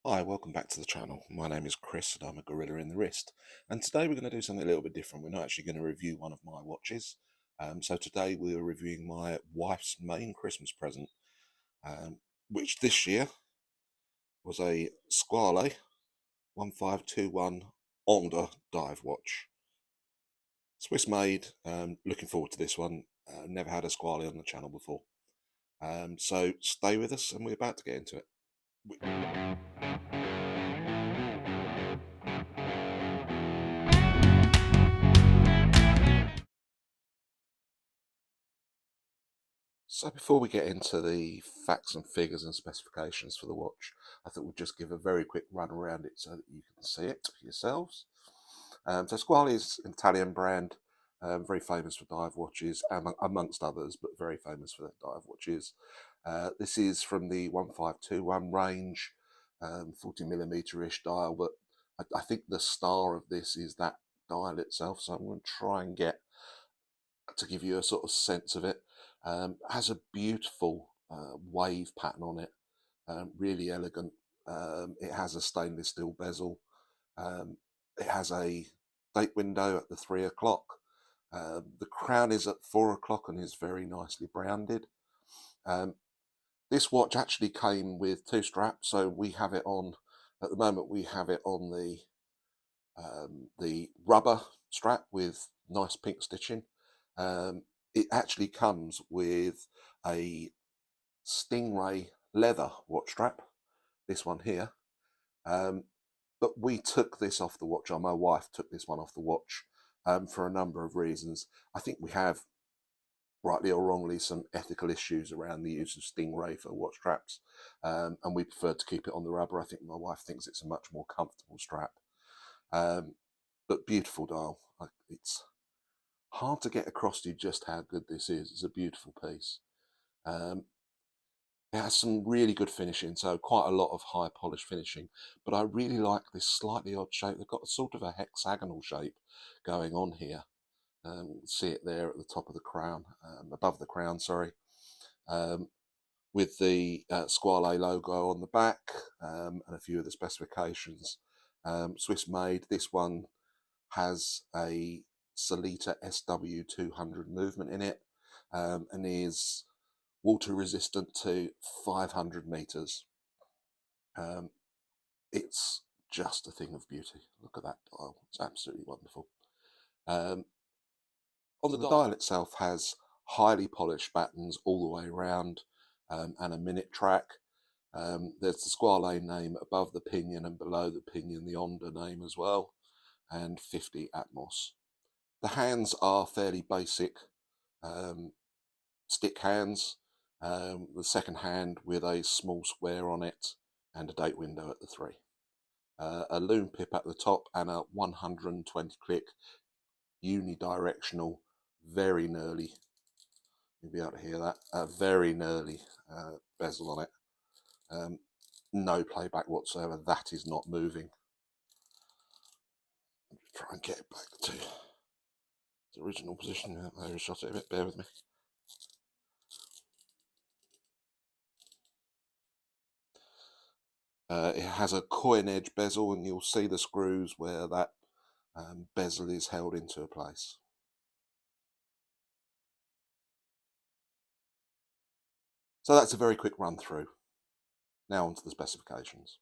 Hi, welcome back to the channel. My name is Chris and I'm a gorilla in the wrist. And today we're going to do something a little bit different. We're not actually going to review one of my watches. So today we're reviewing my wife's main Christmas present, um, which this year was a Squale 1521 Onda dive watch. Swiss made, looking forward to this one. Never had a Squale on the channel before. So stay with us and we're about to get into it. So before we get into the facts and figures and specifications for the watch, I thought we'd just give a very quick run around it so that you can see it for yourselves. So Squale is an Italian brand, very famous for dive watches, amongst others, but very famous for their dive watches. This is from the 1521 range, 40mm-ish dial, but I think the star of this is that dial itself, so I'm going to try and get to give you a sort of sense of it. Has a beautiful wave pattern on it, really elegant. It has a stainless steel bezel. It has a date window at the 3 o'clock. The crown is at 4 o'clock and is very nicely branded. This watch actually came with two straps, so we have it on, at the moment we have it on the rubber strap with nice pink stitching. It actually comes with a Stingray leather watch strap, this one here. But we took this off the watch, or my wife took this one off the watch for a number of reasons. I think we have, rightly or wrongly, some ethical issues around the use of Stingray for watch straps, and we prefer to keep it on the rubber. I think my wife thinks it's a much more comfortable strap. But beautiful dial. It's hard to get across to you just how good this is. It's a beautiful piece. It has some really good finishing, so quite a lot of high polish finishing, but I really like this slightly odd shape. They've got a sort of a hexagonal shape going on here. See it there at the top of the crown, above the crown, sorry, with the Squale logo on the back, and a few of the specifications. Swiss made. This one has a Selita SW200 movement in it, and is water resistant to 500 meters. It's just a thing of beauty. Look at that dial. It's absolutely wonderful. On the dial itself has highly polished buttons all the way around, and a minute track. There's the Squale name above the pinion, and below the pinion the Onda name as well, and 50 Atmos. The hands are fairly basic stick hands. The second hand with a small square on it and a date window at the 3. A loom pip at the top and a 120 click unidirectional, very gnarly, you'll be able to hear that, a very gnarly bezel on it. No playback whatsoever, that is not moving. Try and get it back to its original position. I overshot it a bit, bear with me. It has a coin edge bezel, and you'll see the screws where that bezel is held into a place. So that's a very quick run through. Now on to the specifications.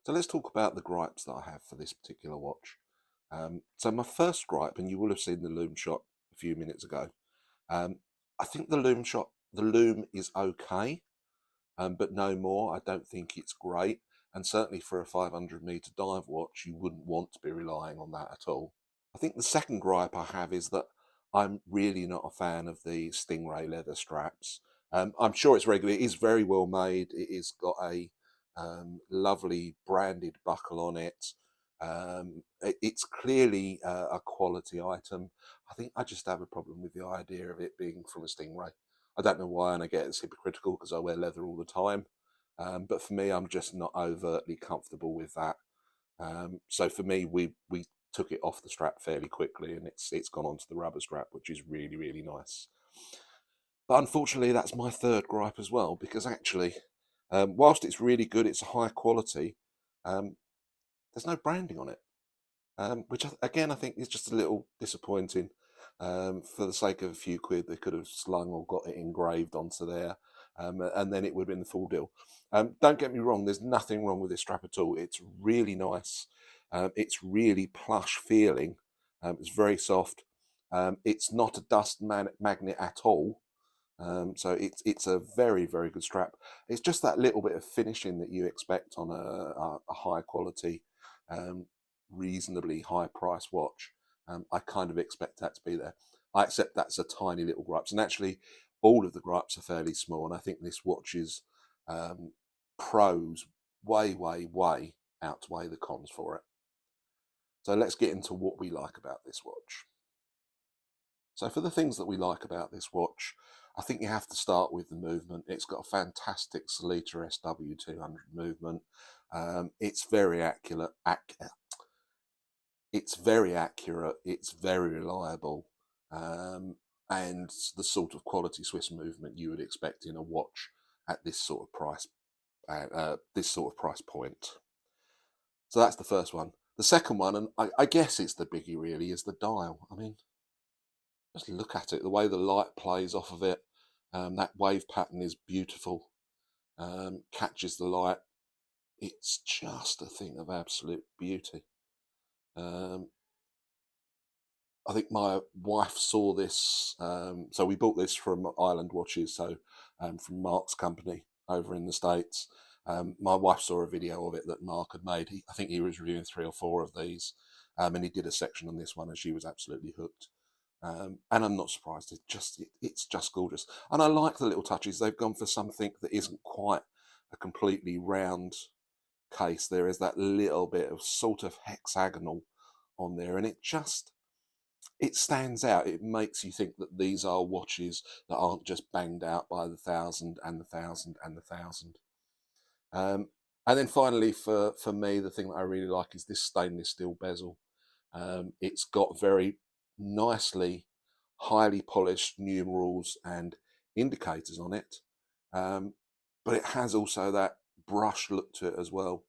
So let's talk about the gripes that I have for this particular watch. So my first gripe, and you will have seen the loom shot a few minutes ago, um, I think the loom is okay, but no more. I don't think it's great, and certainly for a 500-meter dive watch, you wouldn't want to be relying on that at all. I think the second gripe I have is that I'm really not a fan of the Stingray leather straps. I'm sure it's regular. It is very well made. It has got a lovely branded buckle on it. It's clearly a quality item. I think I just have a problem with the idea of it being from a Stingray. I don't know why, and I get it's hypocritical because I wear leather all the time. But for me, I'm just not overtly comfortable with that. So for me, we took it off the strap fairly quickly, and it's gone onto the rubber strap, which is really nice. But unfortunately, that's my third gripe as well, because actually, whilst it's really good, it's a high quality. Um, there's no branding on it, which again I think is just a little disappointing. For the sake of a few quid, they could have slung or got it engraved onto there, and then it would have been the full deal. Don't get me wrong, there's nothing wrong with this strap at all. It's really nice. It's really plush feeling. It's very soft. It's not a dust magnet at all. So it's a very good strap. It's just that little bit of finishing that you expect on a high quality, reasonably high price watch. I kind of expect that to be there. I accept that's a tiny little gripes, and actually all of the gripes are fairly small, and I think this watch's pros way outweigh the cons for it. So let's get into what we like about this watch. So for the things that we like about this watch, I think you have to start with the movement. It's got a fantastic Selita SW200 movement. It's very accurate. It's very accurate. It's very reliable, and the sort of quality Swiss movement you would expect in a watch at this sort of price, this sort of price point. So that's the first one. The second one, and I guess it's the biggie really, is the dial. I mean, just look at it, the way the light plays off of it. That wave pattern is beautiful, catches the light. It's just a thing of absolute beauty. I think my wife saw this, so we bought this from Island Watches, so from Mark's company over in the States. My wife saw a video of it that Mark had made. I think he was reviewing 3 or 4 of these, and he did a section on this one, and she was absolutely hooked. And I'm not surprised. It's just gorgeous, and I like the little touches. They've gone for something that isn't quite a completely round case. There is that little bit of sort of hexagonal on there, and it stands out. It makes you think that these are watches that aren't just banged out by the 1,000 and the 1,000 and the 1,000. And then finally, for me, the thing that I really like is this stainless steel bezel. It's got very nicely, highly polished numerals and indicators on it, but it has also that brush look to it as well.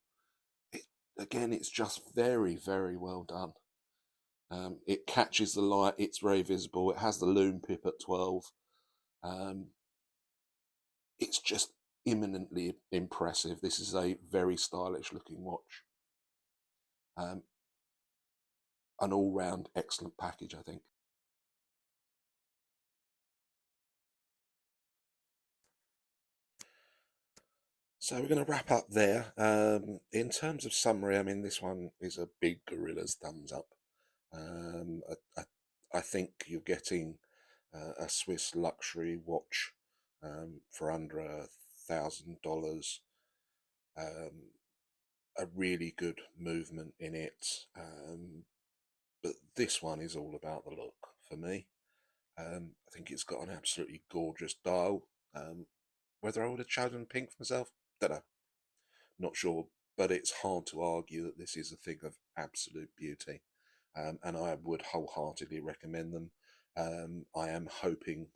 Again, it's just very well done. It catches the light. It's very visible. It has the loom pip at 12. It's just imminently impressive. This is a very stylish looking watch. An all-round excellent package, I think. So we're going to wrap up there. In terms of summary, I mean, this one is a big gorilla's thumbs up. I think you're getting a Swiss luxury watch for under $1,000. A really good movement in it, but this one is all about the look for me. I think it's got an absolutely gorgeous dial. Whether I would have chosen pink for myself, don't know, not sure, but it's hard to argue that this is a thing of absolute beauty, and I would wholeheartedly recommend them. I am hoping,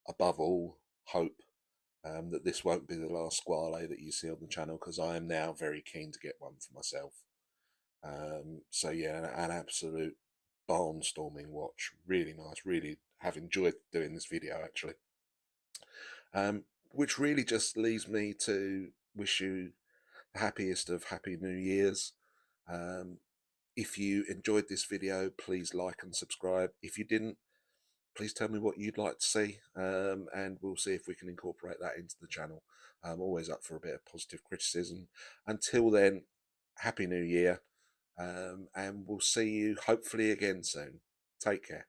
above all, that this won't be the last Squale that you see on the channel, because I am now very keen to get one for myself. So yeah, an absolute barnstorming watch. Really nice. Really have enjoyed doing this video actually. Which really just leaves me to wish you the happiest of Happy New Years. If you enjoyed this video, please like and subscribe. If you didn't, please tell me what you'd like to see, and we'll see if we can incorporate that into the channel. I'm always up for a bit of positive criticism. Until then, Happy New Year, and we'll see you hopefully again soon. Take care.